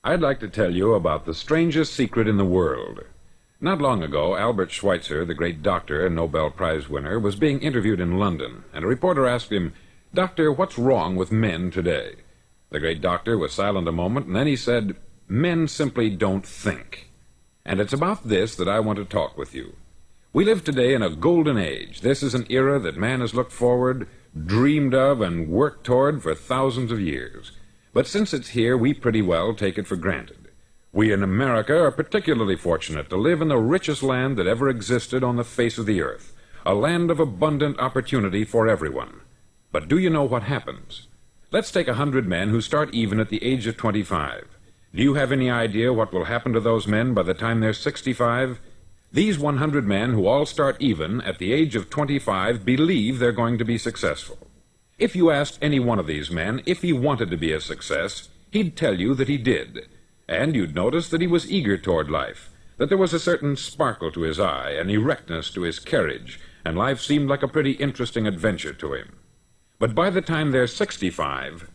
I'd like to tell you about the strangest secret in the world. Not long ago, Albert Schweitzer, the great doctor and Nobel Prize winner, was being interviewed in London, and a reporter asked him, "Doctor, what's wrong with men today?" The great doctor was silent a moment, and then he said, "Men simply don't think." And it's about this that I want to talk with you. We live today in a golden age. This is an era that man has looked forward, dreamed of, and worked toward for thousands of years. But since it's here, we pretty well take it for granted. We in America are particularly fortunate to live in the richest land that ever existed on the face of the earth, a land of abundant opportunity for everyone. But do you know what happens? Let's take 100 men who start even at the age of 25. Do you have any idea what will happen to those men by the time they're 65? These 100 men who all start even at the age of 25 believe they're going to be successful. If you asked any one of these men if he wanted to be a success, he'd tell you that he did. And you'd notice that he was eager toward life, that there was a certain sparkle to his eye, an erectness to his carriage, and life seemed like a pretty interesting adventure to him. But by the time they're 65,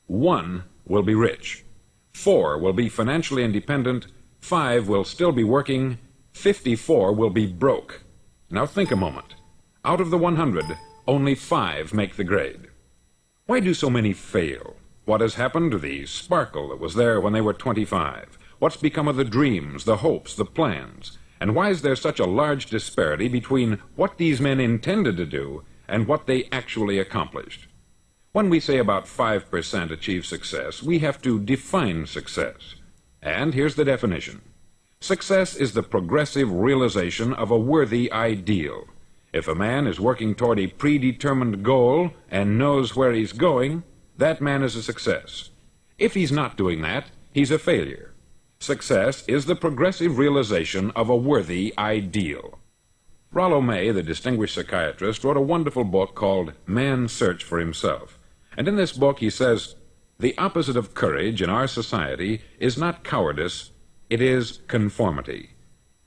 1 will be rich, 4 will be financially independent, 5 will still be working, 54 will be broke. Now think a moment. Out of the 100, only 5 make the grade. Why do so many fail? What has happened to the sparkle that was there when they were 25? What's become of the dreams, the hopes, the plans? And why is there such a large disparity between what these men intended to do and what they actually accomplished? When we say about 5% achieve success, we have to define success. And here's the definition. Success is the progressive realization of a worthy ideal. If a man is working toward a predetermined goal and knows where he's going, that man is a success. If he's not doing that, he's a failure. Success is the progressive realization of a worthy ideal. Rollo May, the distinguished psychiatrist, wrote a wonderful book called Man's Search for Himself. And in this book he says, the opposite of courage in our society is not cowardice, it is conformity.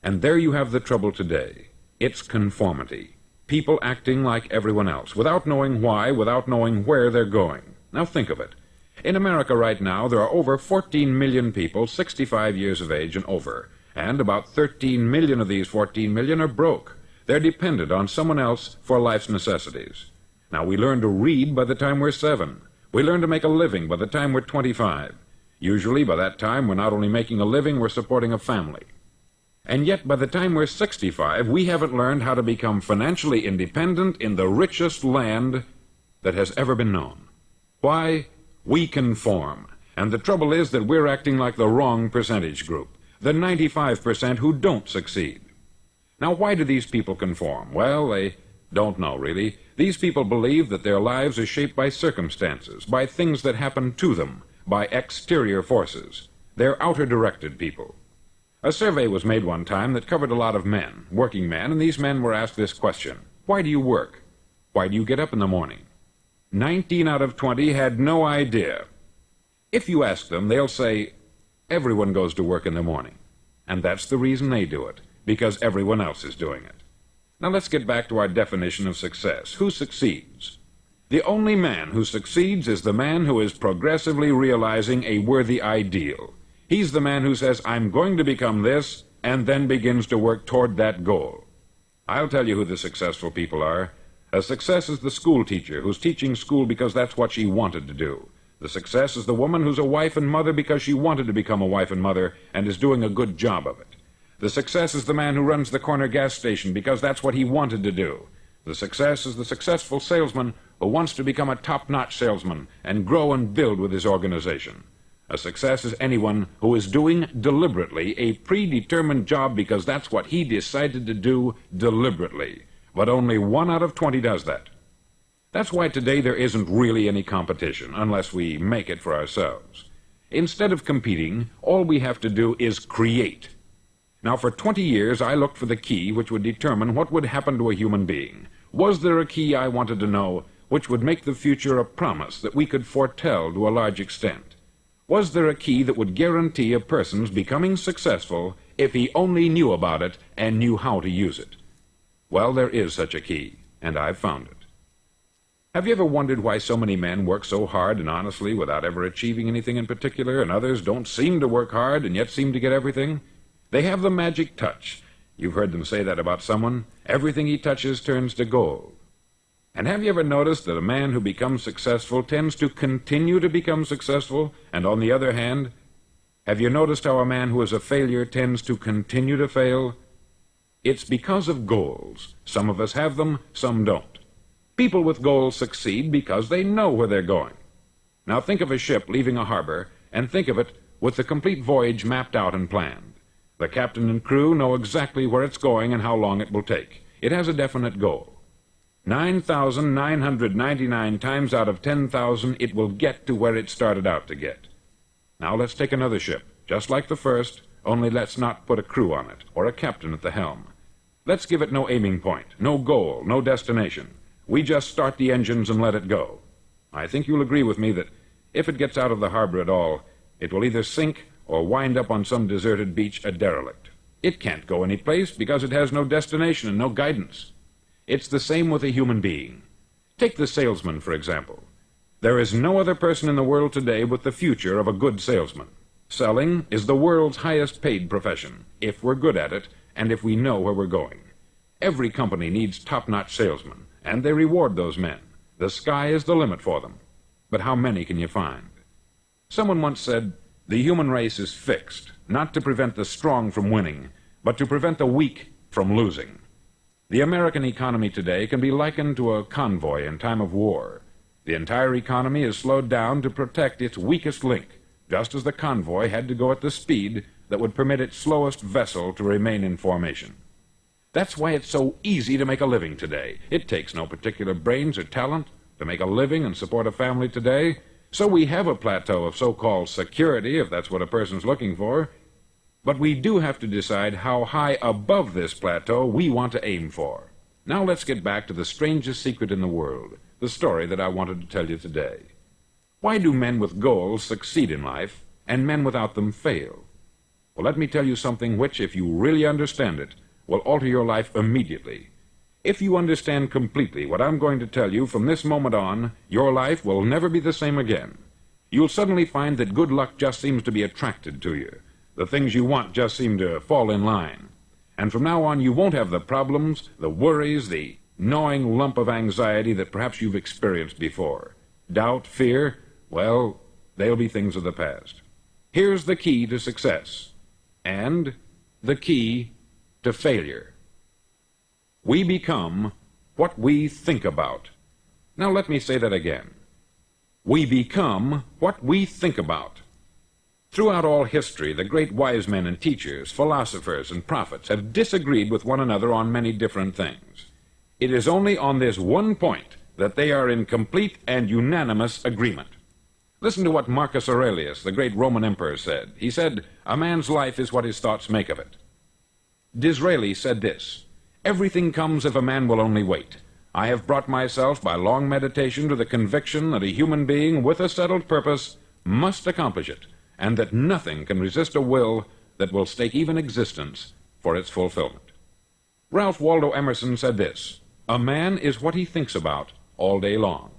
And there you have the trouble today. It's conformity. People acting like everyone else, without knowing why, without knowing where they're going. Now think of it. In America right now, there are over 14 million people 65 years of age and over, and about 13 million of these 14 million are broke. They're dependent on someone else for life's necessities. Now, we learn to read by the time we're 7. We learn to make a living by the time we're 25. Usually, by that time, we're not only making a living, we're supporting a family. And yet, by the time we're 65, we haven't learned how to become financially independent in the richest land that has ever been known. Why? We conform. And the trouble is that we're acting like the wrong percentage group, the 95% who don't succeed. Now, why do these people conform? Well, they don't know, really. These people believe that their lives are shaped by circumstances, by things that happen to them, by exterior forces. They're outer-directed people. A survey was made one time that covered a lot of men, working men, and these men were asked this question. Why do you work? Why do you get up in the morning? 19 out of 20 had no idea. If you ask them, they'll say, everyone goes to work in the morning. And that's the reason they do it, because everyone else is doing it. Now let's get back to our definition of success. Who succeeds? The only man who succeeds is the man who is progressively realizing a worthy ideal. He's the man who says, I'm going to become this, and then begins to work toward that goal. I'll tell you who the successful people are. A success is the school teacher who's teaching school because that's what she wanted to do. The success is the woman who's a wife and mother because she wanted to become a wife and mother and is doing a good job of it. The success is the man who runs the corner gas station because that's what he wanted to do. The success is the successful salesman who wants to become a top-notch salesman and grow and build with his organization. A success is anyone who is doing deliberately a predetermined job because that's what he decided to do deliberately. But only 1 out of 20 does that. That's why today there isn't really any competition, unless we make it for ourselves. Instead of competing, all we have to do is create. Now, for 20 years, I looked for the key which would determine what would happen to a human being. Was there a key I wanted to know which would make the future a promise that we could foretell to a large extent? Was there a key that would guarantee a person's becoming successful if he only knew about it and knew how to use it? Well, there is such a key, and I've found it. Have you ever wondered why so many men work so hard and honestly without ever achieving anything in particular, and others don't seem to work hard and yet seem to get everything? They have the magic touch. You've heard them say that about someone. Everything he touches turns to gold. And have you ever noticed that a man who becomes successful tends to continue to become successful, and on the other hand, have you noticed how a man who is a failure tends to continue to fail? It's because of goals. Some of us have them, some don't. People with goals succeed because they know where they're going. Now think of a ship leaving a harbor, and think of it with the complete voyage mapped out and planned. The captain and crew know exactly where it's going and how long it will take. It has a definite goal. 9,999 times out of 10,000 it will get to where it started out to get. Now let's take another ship, just like the first, only let's not put a crew on it, or a captain at the helm. Let's give it no aiming point, no goal, no destination. We just start the engines and let it go. I think you'll agree with me that if it gets out of the harbor at all, it will either sink or wind up on some deserted beach a derelict. It can't go any place because it has no destination and no guidance. It's the same with a human being. Take the salesman, for example. There is no other person in the world today with the future of a good salesman. Selling is the world's highest paid profession, if we're good at it and if we know where we're going. Every company needs top-notch salesmen, and they reward those men. The sky is the limit for them. But how many can you find? Someone once said, the human race is fixed, not to prevent the strong from winning, but to prevent the weak from losing. The American economy today can be likened to a convoy in time of war. The entire economy is slowed down to protect its weakest link, just as the convoy had to go at the speed that would permit its slowest vessel to remain in formation. That's why it's so easy to make a living today. It takes no particular brains or talent to make a living and support a family today. So we have a plateau of so-called security, if that's what a person's looking for. But we do have to decide how high above this plateau we want to aim for. Now let's get back to the strangest secret in the world, the story that I wanted to tell you today. Why do men with goals succeed in life, and men without them fail? Well, let me tell you something which, if you really understand it, will alter your life immediately. If you understand completely what I'm going to tell you from this moment on, your life will never be the same again. You'll suddenly find that good luck just seems to be attracted to you. The things you want just seem to fall in line. And from now on, you won't have the problems, the worries, the gnawing lump of anxiety that perhaps you've experienced before. Doubt, fear, well, they'll be things of the past. Here's the key to success, and the key to failure. We become what we think about. Now let me say that again. We become what we think about. Throughout all history, the great wise men and teachers, philosophers and prophets have disagreed with one another on many different things. It is only on this one point that they are in complete and unanimous agreement. Listen to what Marcus Aurelius, the great Roman emperor, said. He said, "A man's life is what his thoughts make of it." Disraeli said this, "Everything comes if a man will only wait. I have brought myself by long meditation to the conviction that a human being with a settled purpose must accomplish it, and that nothing can resist a will that will stake even existence for its fulfillment." Ralph Waldo Emerson said this, "A man is what he thinks about all day long."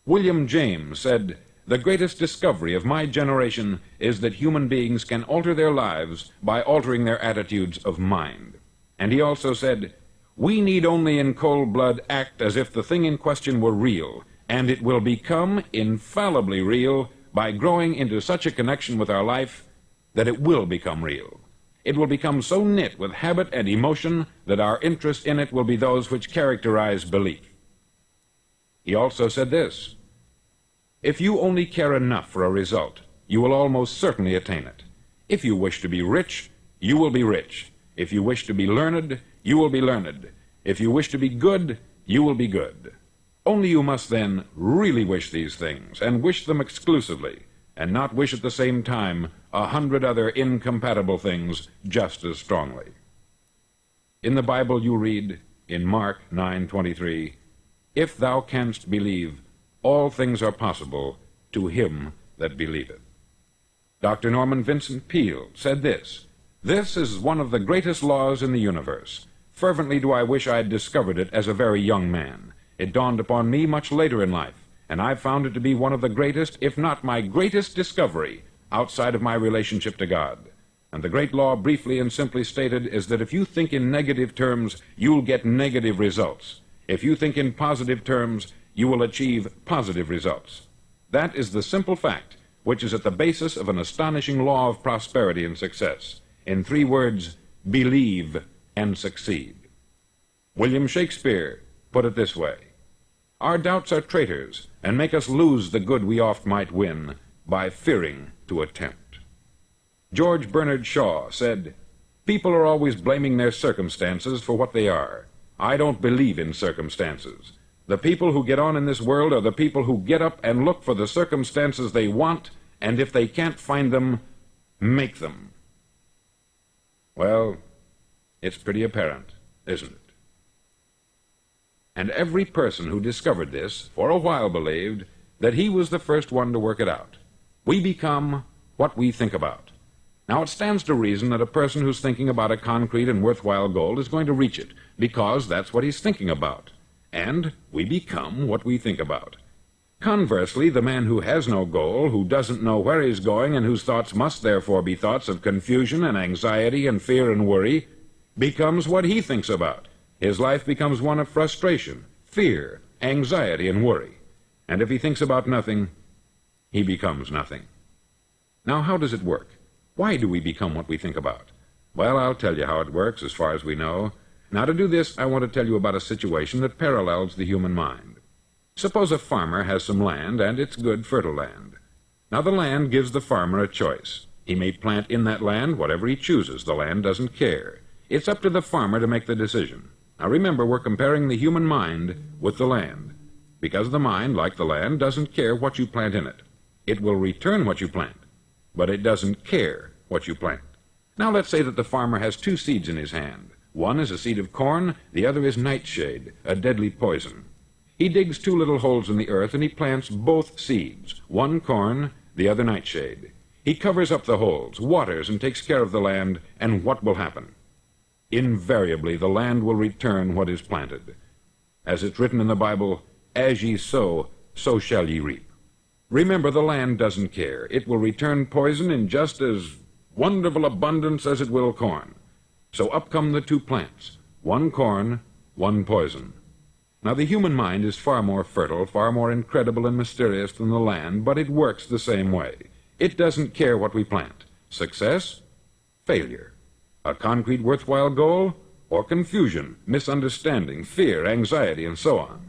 William James said, "The greatest discovery of my generation is that human beings can alter their lives by altering their attitudes of mind." And he also said, "We need only in cold blood act as if the thing in question were real, and it will become infallibly real by growing into such a connection with our life that it will become real. It will become so knit with habit and emotion that our interest in it will be those which characterize belief." He also said this, "If you only care enough for a result, you will almost certainly attain it. If you wish to be rich, you will be rich. If you wish to be learned, you will be learned. If you wish to be good, you will be good. Only you must then really wish these things, and wish them exclusively, and not wish at the same time 100 other incompatible things just as strongly." In the Bible you read, in Mark 9:23, "If thou canst believe, all things are possible to him that believeth." Dr. Norman Vincent Peale said this, "This is one of the greatest laws in the universe. Fervently do I wish I had discovered it as a very young man. It dawned upon me much later in life, and I've found it to be one of the greatest, if not my greatest discovery, outside of my relationship to God. And the great law, briefly and simply stated, is that if you think in negative terms, you'll get negative results. If you think in positive terms, you will achieve positive results. That is the simple fact which is at the basis of an astonishing law of prosperity and success. In 3 words, believe and succeed. William Shakespeare put it this way: "Our doubts are traitors, and make us lose the good we oft might win, by fearing to attempt." George Bernard Shaw said, "People are always blaming their circumstances for what they are. I don't believe in circumstances. The people who get on in this world are the people who get up and look for the circumstances they want, and if they can't find them, make them." Well, it's pretty apparent, isn't it? And every person who discovered this for a while believed that he was the first one to work it out. We become what we think about. Now, it stands to reason that a person who's thinking about a concrete and worthwhile goal is going to reach it, because that's what he's thinking about. And we become what we think about. Conversely, the man who has no goal, who doesn't know where he's going, and whose thoughts must therefore be thoughts of confusion and anxiety and fear and worry, becomes what he thinks about. His life becomes one of frustration, fear, anxiety, and worry. And if he thinks about nothing, he becomes nothing. Now, how does it work? Why do we become what we think about? Well, I'll tell you how it works as far as we know. Now, to do this, I want to tell you about a situation that parallels the human mind. Suppose a farmer has some land, and it's good, fertile land. Now, the land gives the farmer a choice. He may plant in that land whatever he chooses. The land doesn't care. It's up to the farmer to make the decision. Now, remember, we're comparing the human mind with the land, because the mind, like the land, doesn't care what you plant in it. It will return what you plant, but it doesn't care what you plant. Now, let's say that the farmer has 2 seeds in his hand. One is a seed of corn, the other is nightshade, a deadly poison. He digs 2 little holes in the earth, and he plants both seeds, one corn, the other nightshade. He covers up the holes, waters, and takes care of the land, and what will happen? Invariably, the land will return what is planted. As it's written in the Bible, "As ye sow, so shall ye reap." Remember, the land doesn't care. It will return poison in just as wonderful abundance as it will corn. So up come the 2 plants, one corn, one poison. Now, the human mind is far more fertile, far more incredible and mysterious than the land, but it works the same way. It doesn't care what we plant. Success, failure. A concrete, worthwhile goal, or confusion, misunderstanding, fear, anxiety, and so on.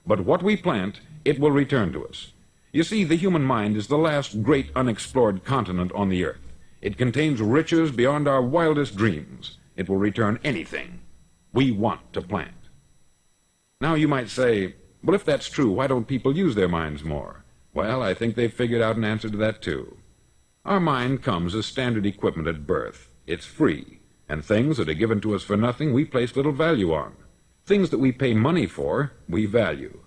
But what we plant, it will return to us. You see, the human mind is the last great unexplored continent on the earth. It contains riches beyond our wildest dreams. It will return anything we want to plant. Now, you might say, well, if that's true, why don't people use their minds more? Well, I think they've figured out an answer to that, too. Our mind comes as standard equipment at birth. It's free, and things that are given to us for nothing we place little value on. Things that we pay money for, we value.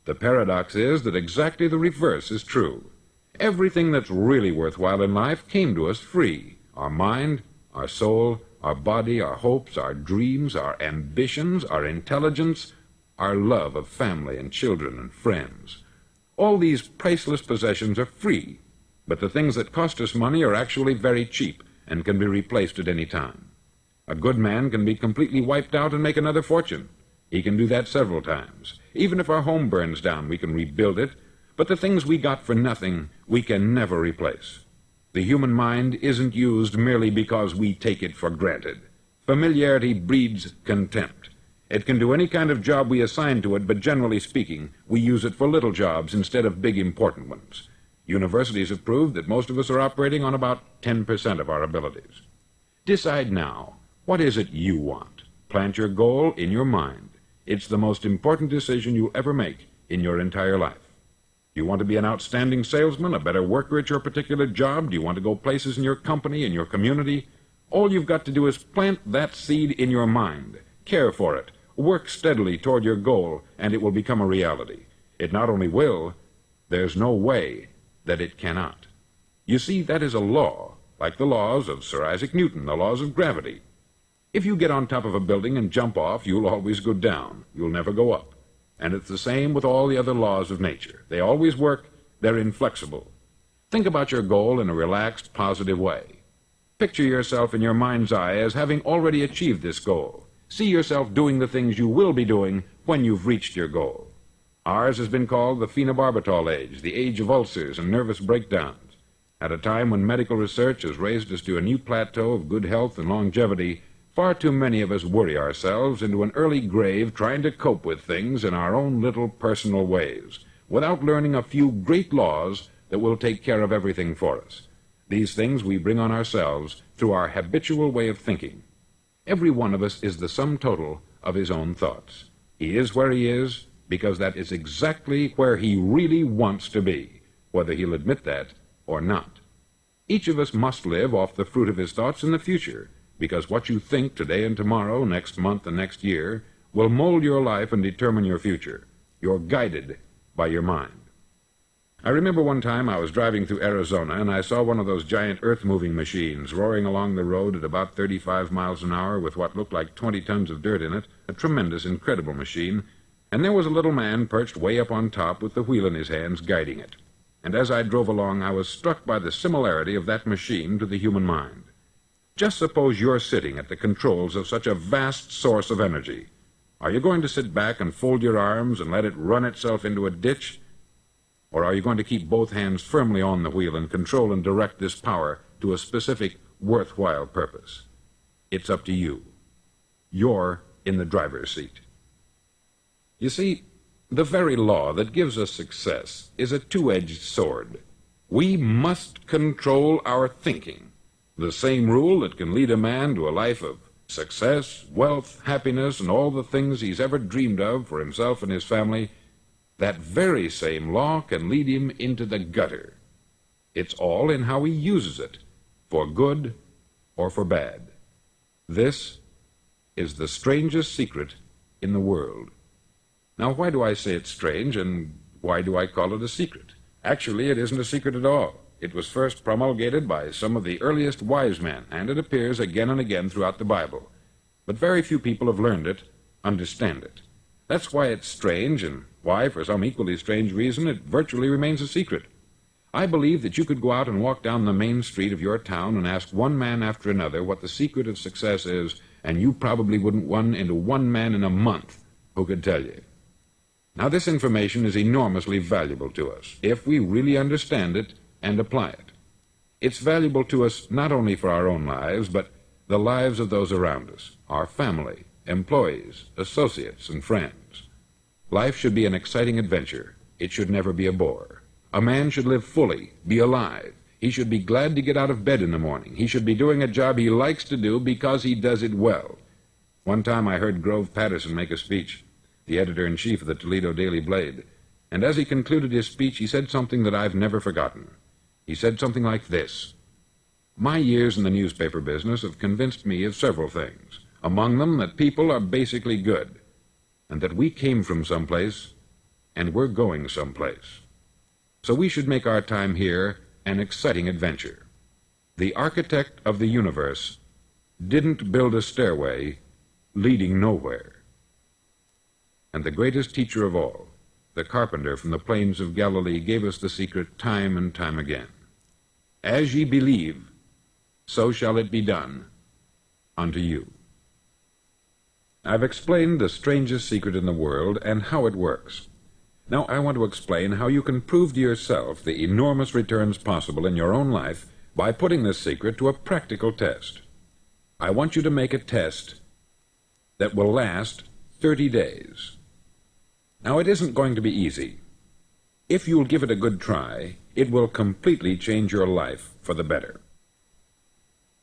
The paradox is that exactly the reverse is true. Everything that's really worthwhile in life came to us free. Our mind, our soul, our body, our hopes, our dreams, our ambitions, our intelligence, our love of family and children and friends. All these priceless possessions are free, but the things that cost us money are actually very cheap and can be replaced at any time. A good man can be completely wiped out and make another fortune. He can do that several times. Even if our home burns down, we can rebuild it, but the things we got for nothing, we can never replace. The human mind isn't used merely because we take it for granted. Familiarity breeds contempt. It can do any kind of job we assign to it, but generally speaking, we use it for little jobs instead of big important ones. Universities have proved that most of us are operating on about 10% of our abilities. Decide now, what is it you want? Plant your goal in your mind. It's the most important decision you'll ever make in your entire life. Do you want to be an outstanding salesman, a better worker at your particular job? Do you want to go places in your company, in your community? All you've got to do is plant that seed in your mind. Care for it. Work steadily toward your goal, and it will become a reality. It not only will, there's no way that it cannot. You see, that is a law, like the laws of Sir Isaac Newton, the laws of gravity. If you get on top of a building and jump off, you'll always go down. You'll never go up. And it's the same with all the other laws of nature. They always work. They're inflexible. Think about your goal in a relaxed, positive way. Picture yourself in your mind's eye as having already achieved this goal. See yourself doing the things you will be doing when you've reached your goal. Ours has been called the phenobarbital age, the age of ulcers and nervous breakdowns. At a time when medical research has raised us to a new plateau of good health and longevity, far too many of us worry ourselves into an early grave trying to cope with things in our own little personal ways, without learning a few great laws that will take care of everything for us. These things we bring on ourselves through our habitual way of thinking. Every one of us is the sum total of his own thoughts. He is where he is because that is exactly where he really wants to be, whether he'll admit that or not. Each of us must live off the fruit of his thoughts in the future, because what you think today and tomorrow, next month and next year, will mold your life and determine your future. You're guided by your mind. I remember one time I was driving through Arizona, and I saw one of those giant earth-moving machines roaring along the road at about 35 miles an hour with what looked like 20 tons of dirt in it, a tremendous, incredible machine, and there was a little man perched way up on top with the wheel in his hands guiding it. And as I drove along, I was struck by the similarity of that machine to the human mind. Just suppose you're sitting at the controls of such a vast source of energy. Are you going to sit back and fold your arms and let it run itself into a ditch? Or are you going to keep both hands firmly on the wheel and control and direct this power to a specific, worthwhile purpose? It's up to you. You're in the driver's seat. You see, the very law that gives us success is a two-edged sword. We must control our thinking. The same rule that can lead a man to a life of success, wealth, happiness, and all the things he's ever dreamed of for himself and his family, that very same law can lead him into the gutter. It's all in how he uses it, for good or for bad. This is the strangest secret in the world. Now, why do I say it's strange, and why do I call it a secret? Actually, it isn't a secret at all. It was first promulgated by some of the earliest wise men, and it appears again and again throughout the Bible. But very few people have learned it, understand it. That's why it's strange, and why, for some equally strange reason, it virtually remains a secret. I believe that you could go out and walk down the main street of your town and ask one man after another what the secret of success is, and you probably wouldn't run into one man in a month who could tell you. Now, this information is enormously valuable to us, if we really understand it and apply it. It's valuable to us not only for our own lives, but the lives of those around us, our family, employees, associates, and friends. Life should be an exciting adventure. It should never be a bore. A man should live fully, be alive. He should be glad to get out of bed in the morning. He should be doing a job he likes to do because he does it well. One time I heard Grove Patterson make a speech, the editor-in-chief of the Toledo Daily Blade, and as he concluded his speech, he said something that I've never forgotten. He said something like this: "My years in the newspaper business have convinced me of several things, among them that people are basically good, and that we came from someplace, and we're going someplace. So we should make our time here an exciting adventure. The architect of the universe didn't build a stairway leading nowhere." And the greatest teacher of all, the carpenter from the plains of Galilee, gave us the secret time and time again. As ye believe, so shall it be done unto you. I've explained the strangest secret in the world and how it works. Now I want to explain how you can prove to yourself the enormous returns possible in your own life by putting this secret to a practical test. I want you to make a test that will last 30 days. Now, it isn't going to be easy. If you'll give it a good try, it will completely change your life for the better.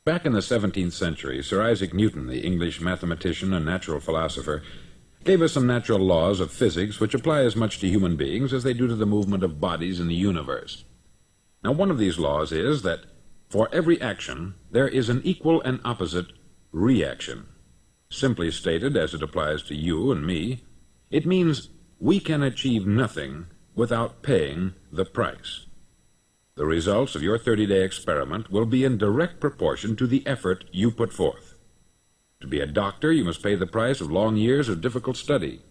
Back in the 17th century, Sir Isaac Newton, the English mathematician and natural philosopher, gave us some natural laws of physics which apply as much to human beings as they do to the movement of bodies in the universe. Now, one of these laws is that for every action, there is an equal and opposite reaction. Simply stated, as it applies to you and me, it means we can achieve nothing without paying the price. The results of your 30-day experiment will be in direct proportion to the effort you put forth. To be a doctor, you must pay the price of long years of difficult study.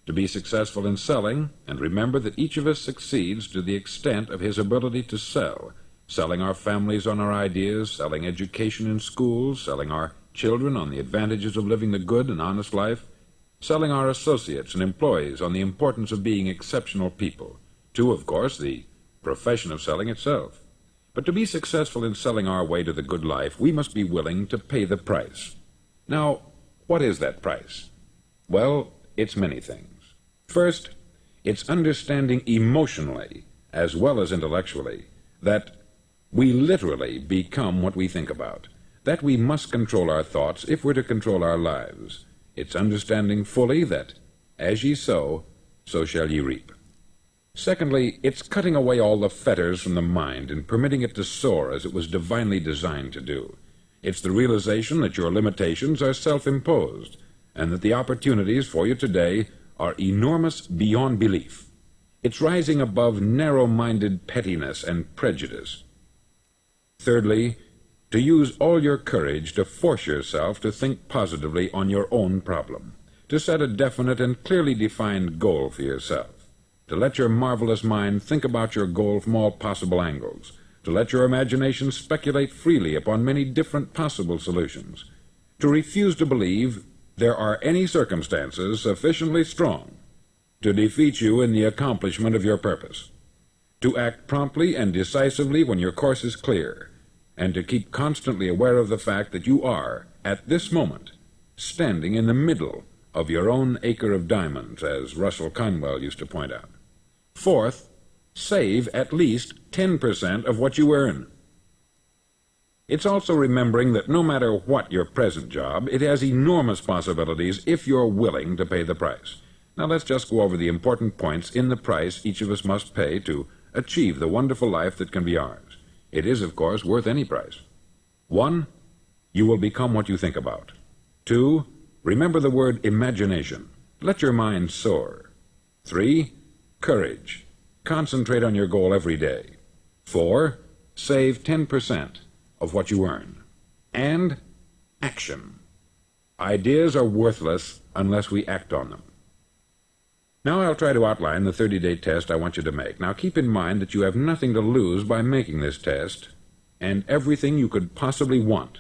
to be successful in selling, and remember that each of us succeeds to the extent of his ability to sell, selling our families on our ideas, selling education in schools, selling our children on the advantages of living the good and honest life, selling our associates and employees on the importance of being exceptional people, to, of course, the profession of selling itself. But to be successful in selling our way to the good life, we must be willing to pay the price. Now, what is that price? Well, it's many things. First, it's understanding emotionally, as well as intellectually, that we literally become what we think about, that we must control our thoughts if we're to control our lives. It's understanding fully that, as ye sow, so shall ye reap. Secondly, it's cutting away all the fetters from the mind and permitting it to soar as it was divinely designed to do. It's the realization that your limitations are self-imposed, and that the opportunities for you today are enormous beyond belief. It's rising above narrow-minded pettiness and prejudice. Thirdly, to use all your courage to force yourself to think positively on your own problem, to set a definite and clearly defined goal for yourself, to let your marvelous mind think about your goal from all possible angles, to let your imagination speculate freely upon many different possible solutions, to refuse to believe there are any circumstances sufficiently strong to defeat you in the accomplishment of your purpose, to act promptly and decisively when your course is clear, and to keep constantly aware of the fact that you are, at this moment, standing in the middle of your own acre of diamonds, as Russell Conwell used to point out. Fourth, save at least 10% of what you earn. It's also remembering that no matter what your present job, it has enormous possibilities if you're willing to pay the price. Now let's just go over the important points in the price each of us must pay to achieve the wonderful life that can be ours. It is, of course, worth any price. 1, you will become what you think about. 2, remember the word imagination. Let your mind soar. 3, courage. Concentrate on your goal every day. 4, save 10% of what you earn. And action. Ideas are worthless unless we act on them. Now I'll try to outline the 30-day test I want you to make. Now keep in mind that you have nothing to lose by making this test, and everything you could possibly want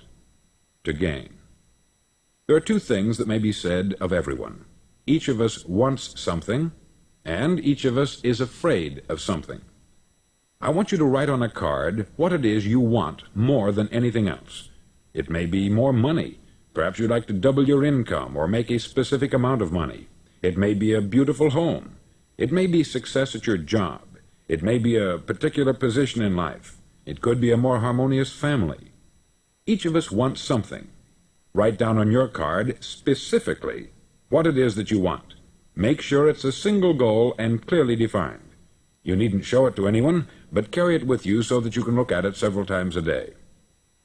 to gain. There are 2 things that may be said of everyone. Each of us wants something, and each of us is afraid of something. I want you to write on a card what it is you want more than anything else. It may be more money. Perhaps you'd like to double your income or make a specific amount of money. It may be a beautiful home. It may be success at your job. It may be a particular position in life. It could be a more harmonious family. Each of us wants something. Write down on your card specifically what it is that you want. Make sure it's a single goal and clearly defined. You needn't show it to anyone, but carry it with you so that you can look at it several times a day.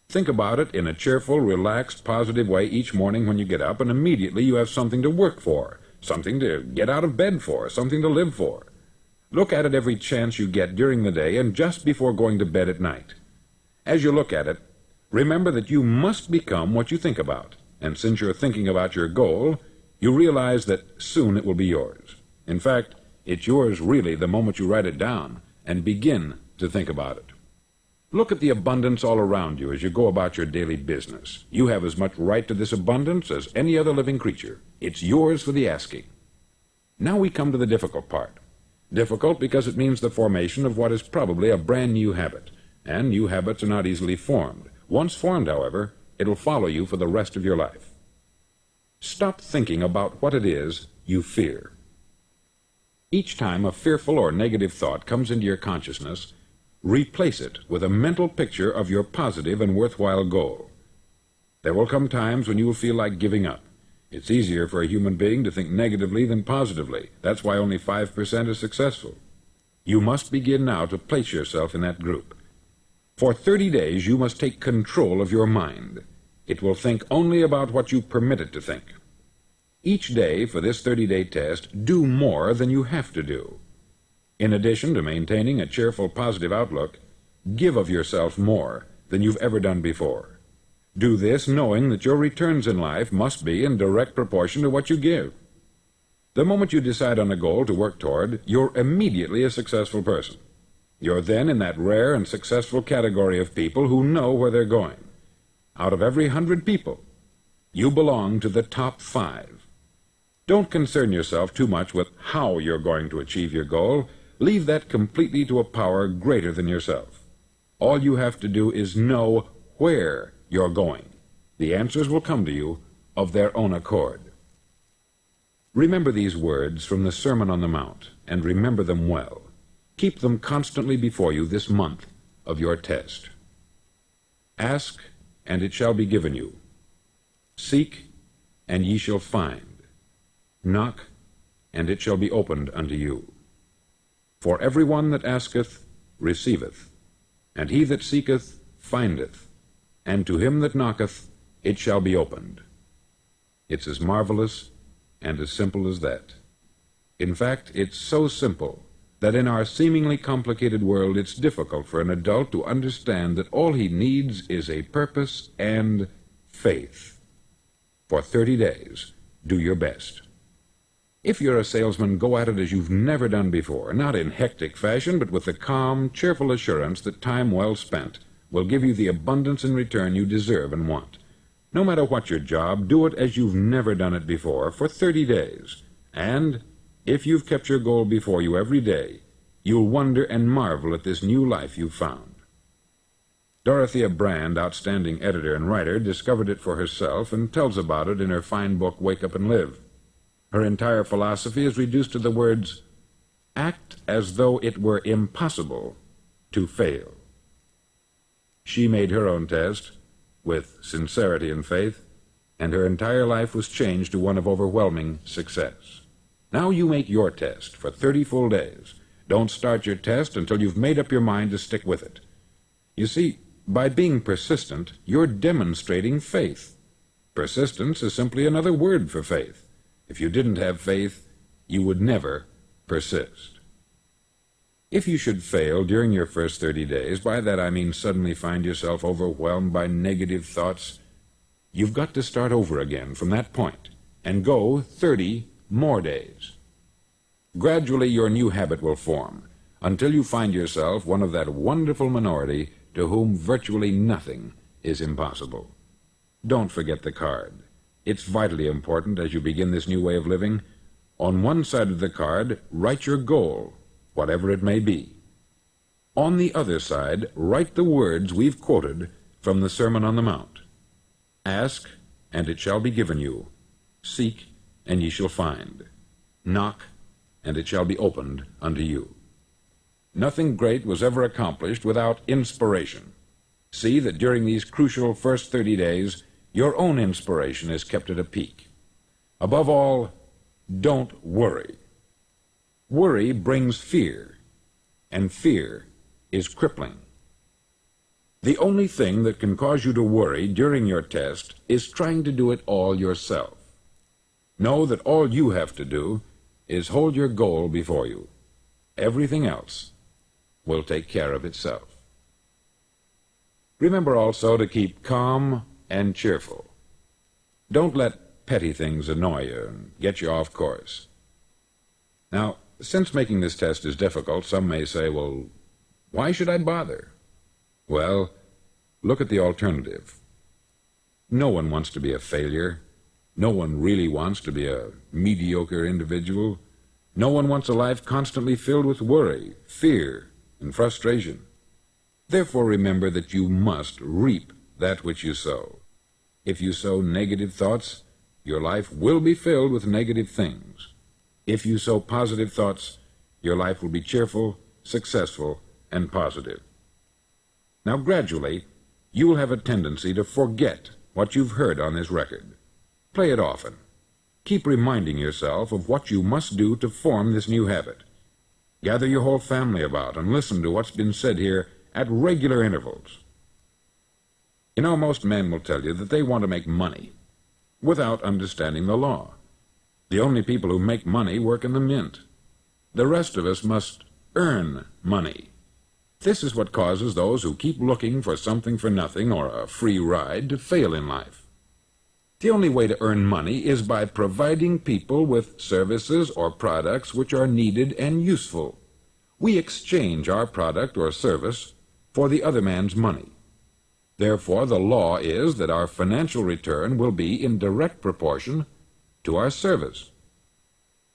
Think about it in a cheerful, relaxed, positive way each morning when you get up, and immediately you have something to work for, something to get out of bed for, something to live for. Look at it every chance you get during the day and just before going to bed at night. As you look at it, remember that you must become what you think about, and since you're thinking about your goal, you realize that soon it will be yours. In fact, it's yours really the moment you write it down and begin to think about it. Look at the abundance all around you as you go about your daily business. You have as much right to this abundance as any other living creature. It's yours for the asking. Now we come to the difficult part. Difficult because it means the formation of what is probably a brand new habit, and new habits are not easily formed. Once formed, however, it'll follow you for the rest of your life. Stop thinking about what it is you fear. Each time a fearful or negative thought comes into your consciousness, replace it with a mental picture of your positive and worthwhile goal. There will come times when you will feel like giving up. It's easier for a human being to think negatively than positively. That's why only 5% is successful. You must begin now to place yourself in that group. For 30 days, you must take control of your mind. It will think only about what you permit it to think. Each day for this 30-day test, do more than you have to do. In addition to maintaining a cheerful, positive outlook, give of yourself more than you've ever done before. Do this knowing that your returns in life must be in direct proportion to what you give. The moment you decide on a goal to work toward, you're immediately a successful person. You're then in that rare and successful category of people who know where they're going. Out of every 100 people, you belong to the top 5. Don't concern yourself too much with how you're going to achieve your goal. Leave that completely to a power greater than yourself. All you have to do is know where you're going. The answers will come to you of their own accord. Remember these words from the Sermon on the Mount, and remember them well. Keep them constantly before you this month of your test. Ask, and it shall be given you. Seek, and ye shall find. Knock, and it shall be opened unto you. For every one that asketh receiveth, and he that seeketh findeth, and to him that knocketh it shall be opened. It's as marvelous and as simple as that. In fact, it's so simple that in our seemingly complicated world it's difficult for an adult to understand that all he needs is a purpose and faith. For 30 days, do your best. If you're a salesman, go at it as you've never done before, not in hectic fashion, but with the calm, cheerful assurance that time well spent will give you the abundance in return you deserve and want. No matter what your job, do it as you've never done it before for 30 days. And if you've kept your goal before you every day, you'll wonder and marvel at this new life you've found. Dorothea Brand, outstanding editor and writer, discovered it for herself and tells about it in her fine book, Wake Up and Live. Her entire philosophy is reduced to the words, act as though it were impossible to fail. She made her own test with sincerity and faith, and her entire life was changed to one of overwhelming success. Now you make your test for 30 full days. Don't start your test until you've made up your mind to stick with it. You see, by being persistent, you're demonstrating faith. Persistence is simply another word for faith. If you didn't have faith, you would never persist. If you should fail during your first 30 days, by that I mean suddenly find yourself overwhelmed by negative thoughts, you've got to start over again from that point and go 30 more days. Gradually your new habit will form until you find yourself one of that wonderful minority to whom virtually nothing is impossible. Don't forget the card. It's vitally important as you begin this new way of living. On one side of the card, write your goal, whatever it may be. On the other side, write the words we've quoted from the Sermon on the Mount. Ask, and it shall be given you. Seek, and ye shall find. Knock, and it shall be opened unto you. Nothing great was ever accomplished without inspiration. See that during these crucial first 30 days, your own inspiration is kept at a peak. Above all, don't worry. Worry brings fear, and fear is crippling. The only thing that can cause you to worry during your test is trying to do it all yourself. Know that all you have to do is hold your goal before you. Everything else will take care of itself. Remember also to keep calm and cheerful. Don't let petty things annoy you and get you off course. Now, since making this test is difficult, some may say, well, why should I bother? Well, look at the alternative. No one wants to be a failure. No one really wants to be a mediocre individual. No one wants a life constantly filled with worry, fear, and frustration. Therefore, remember that you must reap that which you sow. If you sow negative thoughts, your life will be filled with negative things. If you sow positive thoughts, your life will be cheerful, successful, and positive. Now, gradually, you will have a tendency to forget what you've heard on this record. Play it often. Keep reminding yourself of what you must do to form this new habit. Gather your whole family about and listen to what's been said here at regular intervals. You know, most men will tell you that they want to make money without understanding the law. The only people who make money work in the mint. The rest of us must earn money. This is what causes those who keep looking for something for nothing or a free ride to fail in life. The only way to earn money is by providing people with services or products which are needed and useful. We exchange our product or service for the other man's money. Therefore, the law is that our financial return will be in direct proportion to our service.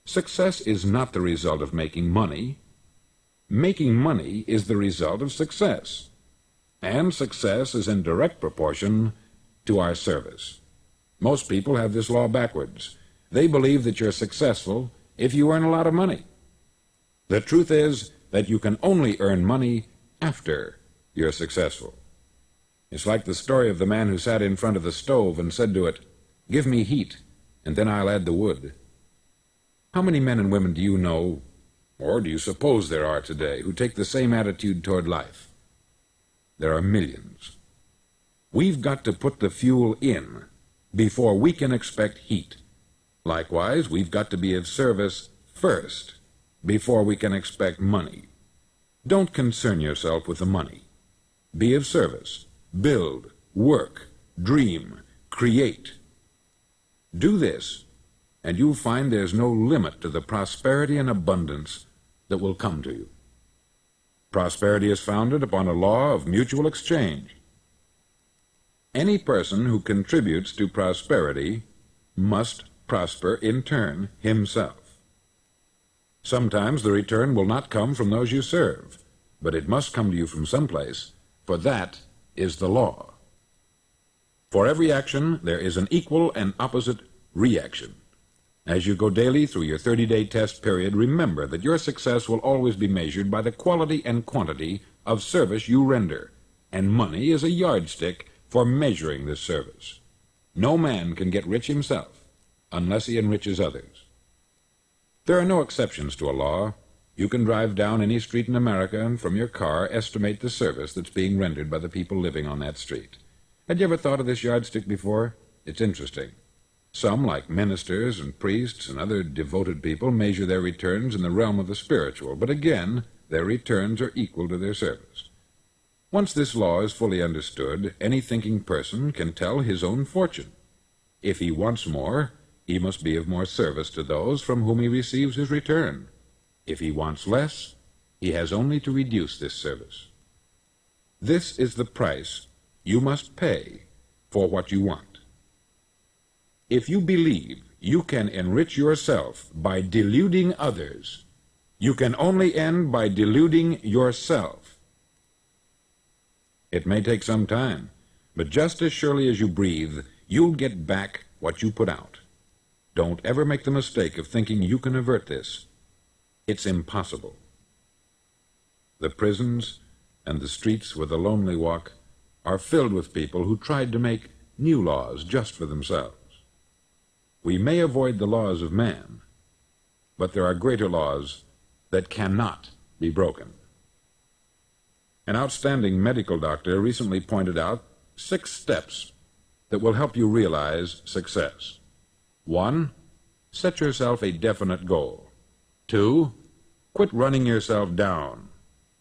Success is not the result of making money. Making money is the result of success. And success is in direct proportion to our service. Most people have this law backwards. They believe that you're successful if you earn a lot of money. The truth is that you can only earn money after you're successful. It's like the story of the man who sat in front of the stove and said to it, "Give me heat, and then I'll add the wood." How many men and women do you know, or do you suppose there are today, who take the same attitude toward life? There are millions. We've got to put the fuel in before we can expect heat. Likewise, we've got to be of service first before we can expect money. Don't concern yourself with the money. Be of service. Build, work, dream, create. Do this, and you'll find there's no limit to the prosperity and abundance that will come to you. Prosperity is founded upon a law of mutual exchange. Any person who contributes to prosperity must prosper in turn himself. Sometimes the return will not come from those you serve, but it must come to you from someplace, for that is the law. For every action, there is an equal and opposite reaction. As you go daily through your 30-day test period, remember that your success will always be measured by the quality and quantity of service you render, and money is a yardstick for measuring this service. No man can get rich himself unless he enriches others. There are no exceptions to a law. You can drive down any street in America and from your car estimate the service that's being rendered by the people living on that street. Had you ever thought of this yardstick before? It's interesting. Some, like ministers and priests and other devoted people, measure their returns in the realm of the spiritual, but again, their returns are equal to their service. Once this law is fully understood, any thinking person can tell his own fortune. If he wants more, he must be of more service to those from whom he receives his return. If he wants less, he has only to reduce this service. This is the price you must pay for what you want. If you believe you can enrich yourself by deluding others, you can only end by deluding yourself. It may take some time, but just as surely as you breathe, you'll get back what you put out. Don't ever make the mistake of thinking you can avert this. It's impossible. The prisons and the streets where the lonely walk are filled with people who tried to make new laws just for themselves. We may avoid the laws of man, but there are greater laws that cannot be broken. An outstanding medical doctor recently pointed out 6 steps that will help you realize success. 1. Set yourself a definite goal. 2. Quit running yourself down.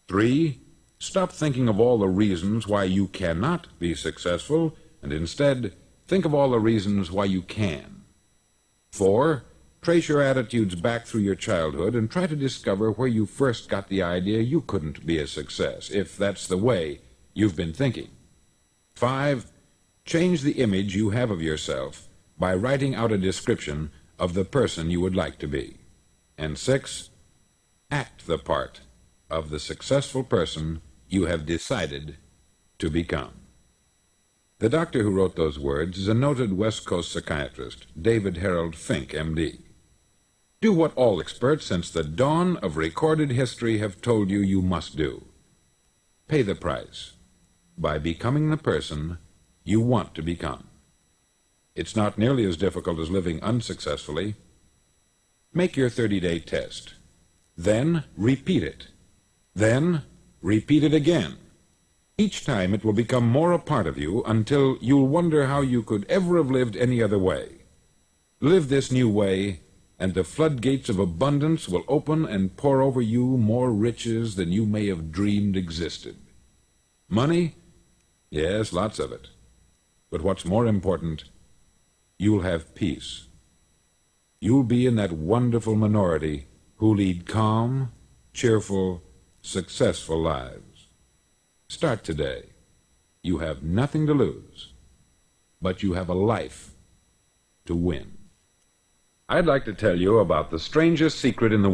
3. Stop thinking of all the reasons why you cannot be successful, and instead think of all the reasons why you can. 4. Trace your attitudes back through your childhood and try to discover where you first got the idea you couldn't be a success, if that's the way you've been thinking. 5. Change the image you have of yourself by writing out a description of the person you would like to be. And 6, act the part of the successful person you have decided to become. The doctor who wrote those words is a noted West Coast psychiatrist, David Harold Fink, M.D. Do what all experts since the dawn of recorded history have told you you must do. Pay the price by becoming the person you want to become. It's not nearly as difficult as living unsuccessfully. Make your 30-day test. Then repeat it. Then repeat it again. Each time it will become more a part of you until you'll wonder how you could ever have lived any other way. Live this new way, and the floodgates of abundance will open and pour over you more riches than you may have dreamed existed. Money? Yes, lots of it. But what's more important, you'll have peace. You'll be in that wonderful minority who lead calm, cheerful, successful lives. Start today. You have nothing to lose, but you have a life to win. I'd like to tell you about the strangest secret in the